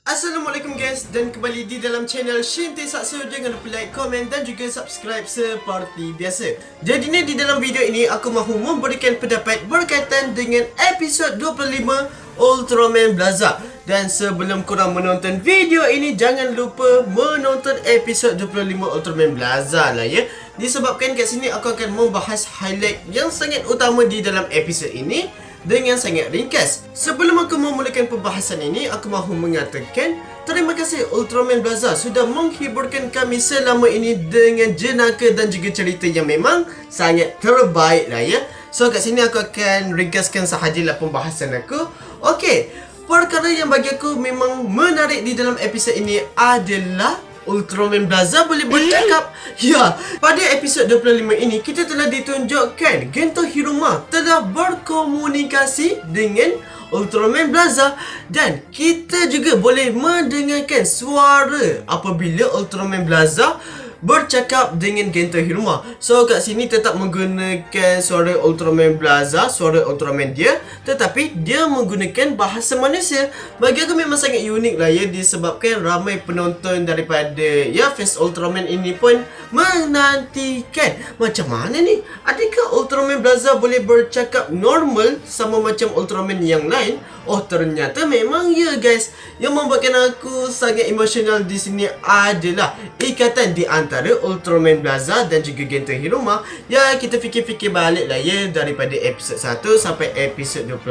Assalamualaikum guys, dan kembali di dalam channel Shinty Sakso. Jangan lupa like, komen dan juga subscribe seperti biasa. Jadi ni di dalam video ini aku mahu memberikan pendapat berkaitan dengan episod 25 Ultraman Blaza. Dan sebelum korang menonton video ini, jangan lupa menonton episod 25 Ultraman Blaza lah ya. Disebabkan kat sini aku akan membahas highlight yang sangat utama di dalam episod ini dengan sangat ringkas. Sebelum aku memulakan pembahasan ini, aku mahu mengatakan terima kasih Ultraman Blaza sudah menghiburkan kami selama ini dengan jenaka dan juga cerita yang memang sangat terbaik lah ya. So kat sini aku akan ringkaskan sahajalah pembahasan aku. Okey, perkara yang bagi aku memang menarik di dalam episod ini adalah Ultraman Blaza boleh bercakap. Ya, pada episod 25 ini kita telah ditunjukkan Gento Hiruma telah berkomunikasi dengan Ultraman Blaza. Dan kita juga boleh mendengarkan suara apabila Ultraman Blaza bercakap dengan Gento Hiruma. So kat sini tetap menggunakan suara Ultraman Blaza, suara Ultraman dia, tetapi dia menggunakan bahasa manusia. Bagi aku memang sangat unik lah ya, disebabkan ramai penonton daripada ya fans Ultraman ini pun menantikan macam mana ni, adakah Ultraman Blaza boleh bercakap normal sama macam Ultraman yang lain. Oh, ternyata memang ya guys. Yang membuatkan aku sangat emosional di sini adalah ikatan di antara Ultraman Blaza dan juga Gento Hiruma. Ya, kita fikir-fikir balik lah ya, daripada episod 1 sampai episod 25.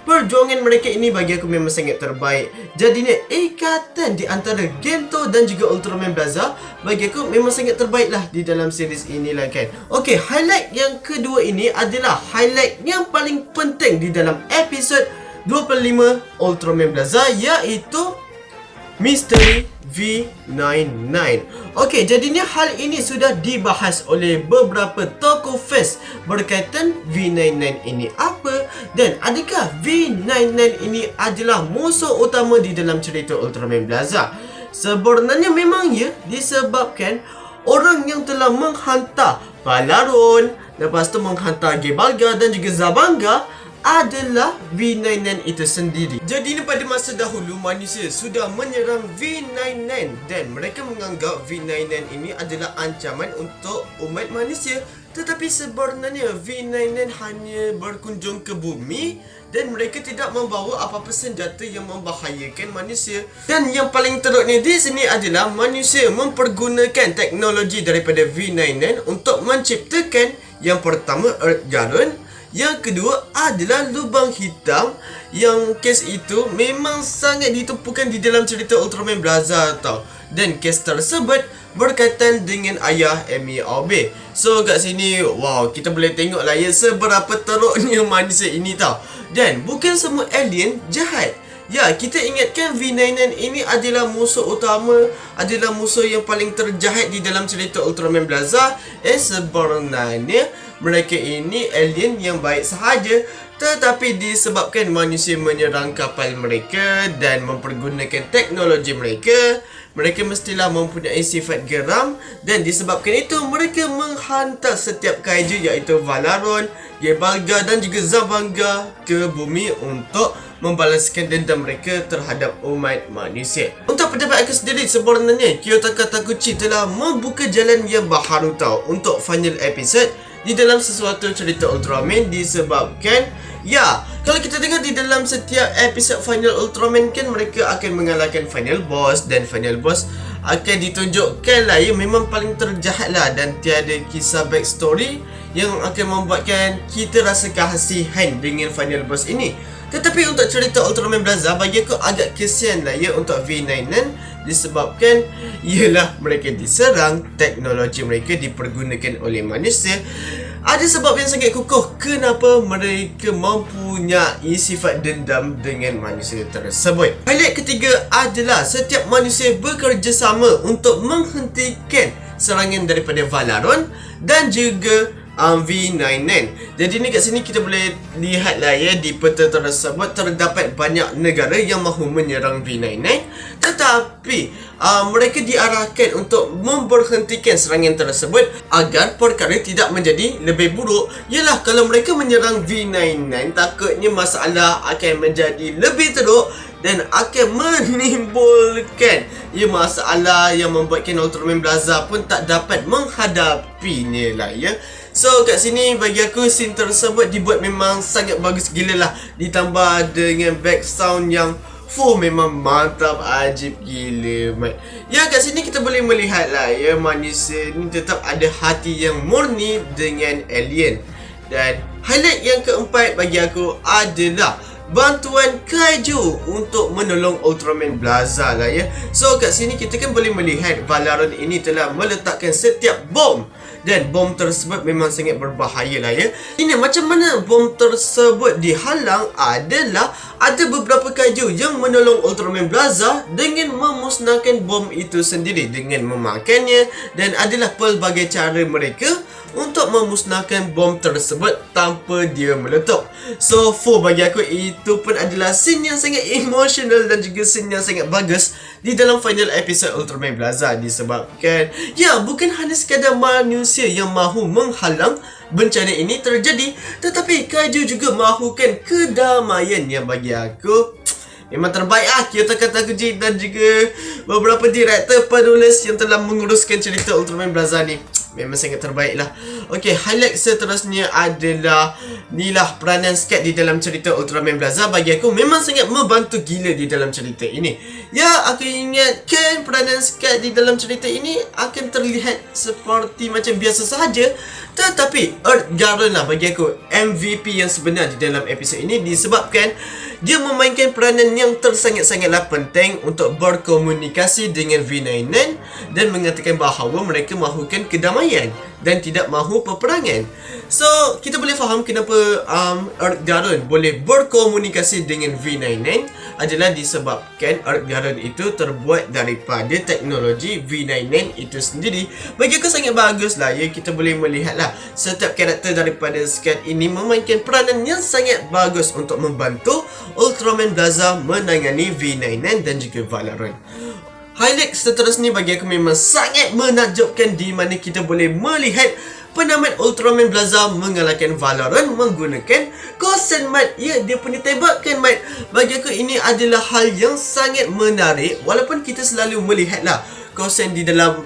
Perjuangan mereka ini bagi aku memang sangat terbaik. Jadinya ikatan di antara Gento dan juga Ultraman Blaza bagi aku memang sangat terbaik lah di dalam series inilah kan. Okey, highlight yang kedua ini adalah highlight yang paling penting di dalam episod 25 Ultraman Blaza, iaitu Misteri V99. Okey, jadinya hal ini sudah dibahas oleh beberapa tokoh fans berkaitan V99 ini apa, dan adakah V99 ini adalah musuh utama di dalam cerita Ultraman Blaza. Sebenarnya memang ya, disebabkan orang yang telah menghantar Balaron, lepas tu menghantar Gebalga dan juga Zabanga adalah V99 itu sendiri. Jadi pada masa dahulu manusia sudah menyerang V99 dan mereka menganggap V99 ini adalah ancaman untuk umat manusia. Tetapi sebenarnya V99 hanya berkunjung ke bumi dan mereka tidak membawa apa-apa senjata yang membahayakan manusia. Dan yang paling teruknya di sini adalah manusia mempergunakan teknologi daripada V99 untuk menciptakan yang pertama Earth Garden, yang kedua adalah lubang hitam, yang kes itu memang sangat ditumpukan di dalam cerita Ultraman Blaza tau. Dan kes tersebut berkaitan dengan ayah Amy Aube. So kat sini, wow, kita boleh tengok lah ya seberapa teruknya manusia ini tau. Dan bukan semua alien jahat. Ya, kita ingatkan V99 ini adalah musuh utama, adalah musuh yang paling terjahat di dalam cerita Ultraman Blaza. Sebenarnya mereka ini alien yang baik sahaja, tetapi disebabkan manusia menyerang kapal mereka dan mempergunakan teknologi mereka, mereka mestilah mempunyai sifat geram. Dan disebabkan itu mereka menghantar setiap kaiju iaitu Balaron, Gebalga dan juga Zabanga ke bumi untuk membalaskan dendam mereka terhadap umat manusia. Untuk pendapat aku sendiri, sebenarnya Kiyotaka Takuchi telah membuka jalan yang baharu tau untuk final episode di dalam sesuatu cerita Ultraman. Disebabkan ya, kalau kita tengok di dalam setiap episod final Ultraman kan mereka akan mengalahkan final boss, dan final boss akan ditunjukkan lah ya memang paling terjahat lah, dan tiada kisah backstory yang akan membuatkan kita rasa kasihan dengan final boss ini. Tetapi untuk cerita Ultraman Blaza bagi aku agak kesian lah ya untuk V99, disebabkan ialah mereka diserang, teknologi mereka dipergunakan oleh manusia. Ada sebab yang sangat kukuh kenapa mereka mempunyai sifat dendam dengan manusia tersebut. Highlight ketiga adalah setiap manusia bekerjasama untuk menghentikan serangan daripada Balaron dan juga V99. Jadi ni kat sini kita boleh lihat lah ya, di peta tersebut terdapat banyak negara yang mahu menyerang V99, tetapi mereka diarahkan untuk memberhentikan serangan tersebut agar perkara tidak menjadi lebih buruk. Yalah, kalau mereka menyerang V99, takutnya masalah akan menjadi lebih teruk dan akan menimbulkan masalah yang membuatkan Ultraman Blaza pun tak dapat menghadapinya lah ya. So kat sini bagi aku scene tersebut dibuat memang sangat bagus gila lah, ditambah dengan back sound yang memang mantap, ajib gila mate. Ya, kat sini kita boleh melihat lah ya, manusia ni tetap ada hati yang murni dengan alien. Dan highlight yang keempat bagi aku adalah bantuan kaiju untuk menolong Ultraman Blaza lah ya. So kat sini kita kan boleh melihat Valeron ini telah meletakkan setiap bom, dan bom tersebut memang sangat berbahaya lah ya. Ini macam mana bom tersebut dihalang adalah ada beberapa kaiju yang menolong Ultraman Blaza dengan memusnahkan bom itu sendiri dengan memakannya, dan adalah pelbagai cara mereka untuk memusnahkan bom tersebut tanpa dia meletup. So bagi aku itu pun adalah scene yang sangat emotional dan juga scene yang sangat bagus di dalam final episode Ultraman Blaza, disebabkan ya, bukan hanya sekadar manusia yang mahu menghalang bencana ini terjadi, tetapi kaiju juga mahukan kedamaian, yang bagi aku memang terbaik lah Kyoto Katakuchi dan juga beberapa director penulis yang telah menguruskan cerita Ultraman Blaza ni. Memang sangat terbaik lah. Okay, highlight seterusnya adalah inilah peranan Scud di dalam cerita Ultraman Blaza. Bagi aku memang sangat membantu gila di dalam cerita ini. Ya, aku ingatkan peranan Scud di dalam cerita ini akan terlihat seperti macam biasa sahaja, tetapi Earth Garden lah bagi aku MVP yang sebenar di dalam episod ini, disebabkan dia memainkan peranan yang tersangat-sangatlah penting untuk berkomunikasi dengan V99 dan mengatakan bahawa mereka mahukan kedamaian dan tidak mahu peperangan. So, kita boleh faham kenapa Earth Garden boleh berkomunikasi dengan V99 adalah disebabkan Earth Garden itu terbuat daripada teknologi V99 itu sendiri. Bagi aku sangat bagus lah ya, kita boleh melihat lah setiap karakter daripada Scud ini memainkan peranan yang sangat bagus untuk membantu Ultraman Blaza menangani V99 dan juga Valeron. Highlight seterusnya bagi aku memang sangat menakjubkan, di mana kita boleh melihat penamat Ultraman Blaza mengalahkan Valeron menggunakan Kosen mat. Ya, dia punya tembakan mat. Bagi aku ini adalah hal yang sangat menarik, walaupun kita selalu melihatlah Kosen di dalam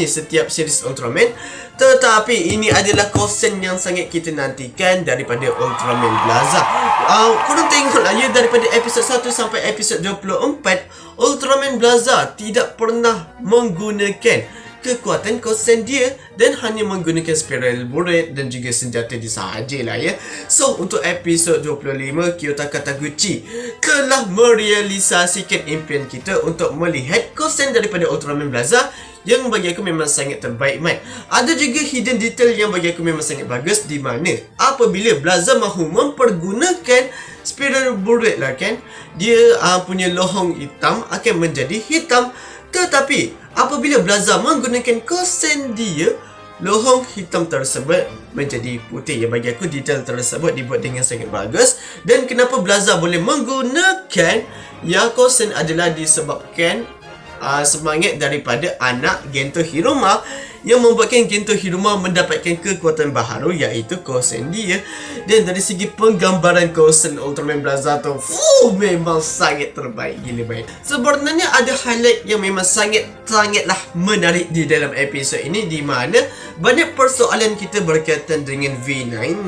setiap series Ultraman, tetapi ini adalah Kosen yang sangat kita nantikan daripada Ultraman Blaza. Korang tengoklah ya, daripada episod 1 sampai episod 24, Ultraman Blaza tidak pernah menggunakan kekuatan Kosen dia dan hanya menggunakan spiral bullet dan juga senjata dia sahajalah ya. So untuk episod 25, Kyoto Kataguchi telah merealisasikan impian kita untuk melihat Kosen daripada Ultraman Blaza, yang bagi aku memang sangat terbaik mat. Ada juga hidden detail yang bagi aku memang sangat bagus, di mana apabila Blaza mahu mempergunakan spiral bullet lah kan, dia punya lohong hitam akan menjadi hitam, tetapi apabila Blaza menggunakan Kosen dia, lohong hitam tersebut menjadi putih. Ya, bagi aku detail tersebut dibuat dengan sangat bagus. Dan kenapa Blaza boleh menggunakan Kosen adalah disebabkan semangat daripada anak Gento Hiruma, yang membuatkan Gento Hiruma mendapatkan kekuatan baharu, iaitu Kosen dia. Dan dari segi penggambaran Kosen Ultraman Blaza tu memang sangat terbaik gila baik. Sebenarnya ada highlight yang memang sangatlah menarik di dalam episod ini, di mana banyak persoalan kita berkaitan dengan V99.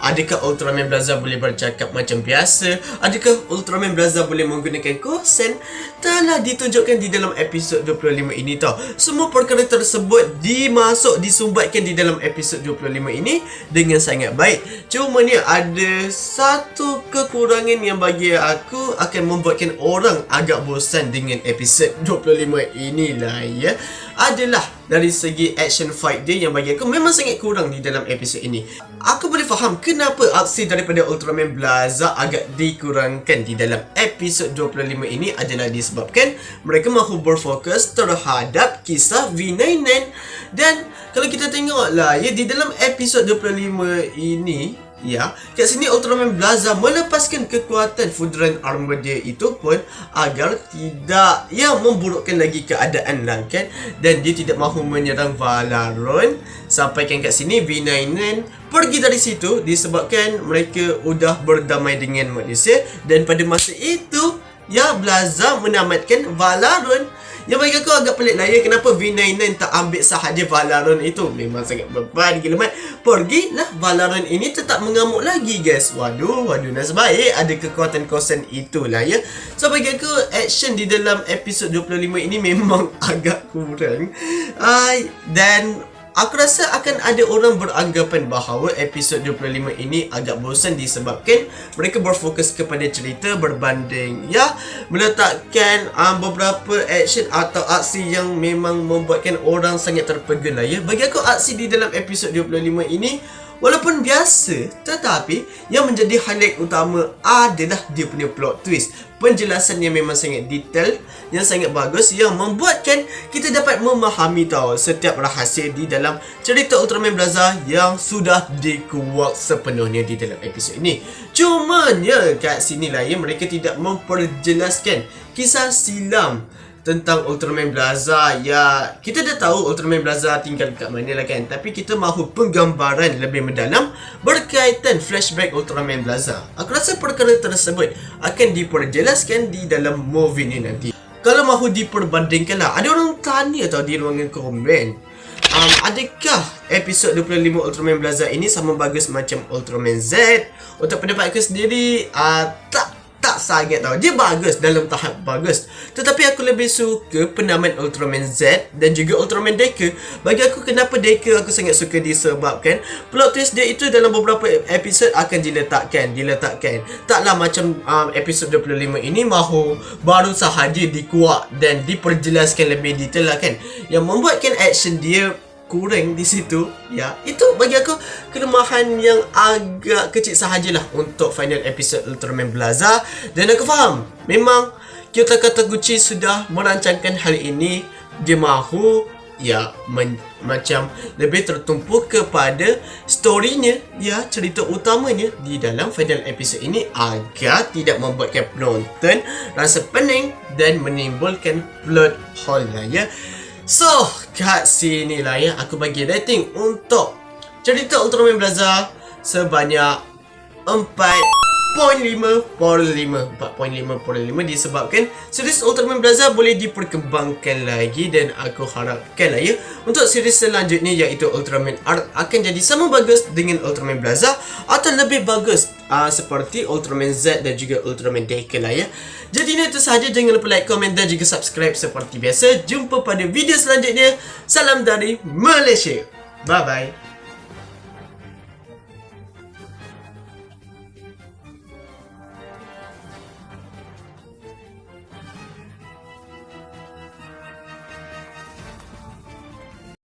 Adakah Ultraman Blaza boleh bercakap macam biasa? Adakah Ultraman Blaza boleh menggunakan Kosen? Telah ditunjukkan di dalam episod 25 ini tau. Semua perkara tersebut disumbatkan di dalam episod 25 ini dengan sangat baik. Cuma ni ada satu kekurangan yang bagi aku akan membuatkan orang agak bosan dengan episod 25 inilah ya, adalah dari segi action fight dia, yang bagi aku memang sangat kurang di dalam episod ini. Aku boleh faham kenapa aksi daripada Ultraman Blaza agak dikurangkan di dalam episod 25 ini adalah disebabkan mereka mahu berfokus terhadap kisah V99 Dan kalau kita tengok lah ya, di dalam episod 25 ini ya, kat sini Ultraman Blaza melepaskan kekuatan Fudran Armor dia itu pun agar tidak memburukkan lagi keadaan lah kan. Dan dia tidak mahu menyerang Valaron. Sampaikan kat sini V99 pergi dari situ disebabkan mereka udah berdamai dengan manusia. Dan pada masa itu Blaza menamatkan Valaron. Yang bagi aku agak pelik lah ya, kenapa V99 tak ambil sahaja Valaron itu. Memang sangat beban gila mat. Pergilah Valaron ini tetap mengamuk lagi guys. Waduh, nasib baik ada kekuatan kosan itulah ya. So bagi aku action di dalam episod 25 ini memang agak kurang. Dan aku rasa akan ada orang beranggapan bahawa episod 25 ini agak bosan disebabkan mereka berfokus kepada cerita berbanding meletakkan beberapa action atau aksi yang memang membuatkan orang sangat terpegel lah ya. Bagi aku aksi di dalam episod 25 ini walaupun biasa, tetapi yang menjadi highlight utama adalah dia punya plot twist. Penjelasan yang memang sangat detail, yang sangat bagus, yang membuatkan kita dapat memahami setiap rahsia di dalam cerita Ultraman Blaza yang sudah dikuak sepenuhnya di dalam episod ini. Cuman kat sini lah ya, mereka tidak memperjelaskan kisah silam tentang Ultraman Blaza. Ya, kita dah tahu Ultraman Blaza tinggal kat mana lah kan, tapi kita mahu penggambaran lebih mendalam berkaitan flashback Ultraman Blaza. Aku rasa perkara tersebut akan diperjelaskan di dalam movie ni nanti. Kalau mahu diperbandingkan lah, ada orang tanya di ruangan komen, adakah episod 25 Ultraman Blaza ini sama bagus macam Ultraman Z? Untuk pendapat aku sendiri, tak sangat dia bagus dalam tahap bagus. Tetapi aku lebih suka penamaan Ultraman Z dan juga Ultraman Deca. Bagi aku, kenapa Deca aku sangat suka disebabkan plot twist dia itu dalam beberapa episod akan diletakkan. Taklah macam episod 25 ini mahu baru sahaja dikuak dan diperjelaskan lebih detail lah kan, yang membuatkan action dia kurang di situ ya. Itu bagi aku kelemahan yang agak kecil sahajalah untuk final episode Ultraman Blaza. Dan aku faham memang Kyoto Kawaguchi sudah merancangkan hal ini. Dia mahu macam lebih tertumpu kepada storynya cerita utamanya di dalam final episode ini agar tidak membuatkan penonton rasa pening dan menimbulkan plot hole lah ya. So, kat sini lah ya, aku bagi rating untuk cerita Ultraman Blaza sebanyak 4.5/5 disebabkan series Ultraman Blaza boleh diperkembangkan lagi. Dan aku harapkan lah ya, untuk series selanjutnya iaitu Ultraman Art akan jadi sama bagus dengan Ultraman Blaza atau lebih bagus seperti Ultraman Z dan juga Ultraman Deca lah ya. Jadi itu sahaja, jangan lupa like, komen dan juga subscribe seperti biasa. Jumpa pada video selanjutnya. Salam dari Malaysia. Bye bye.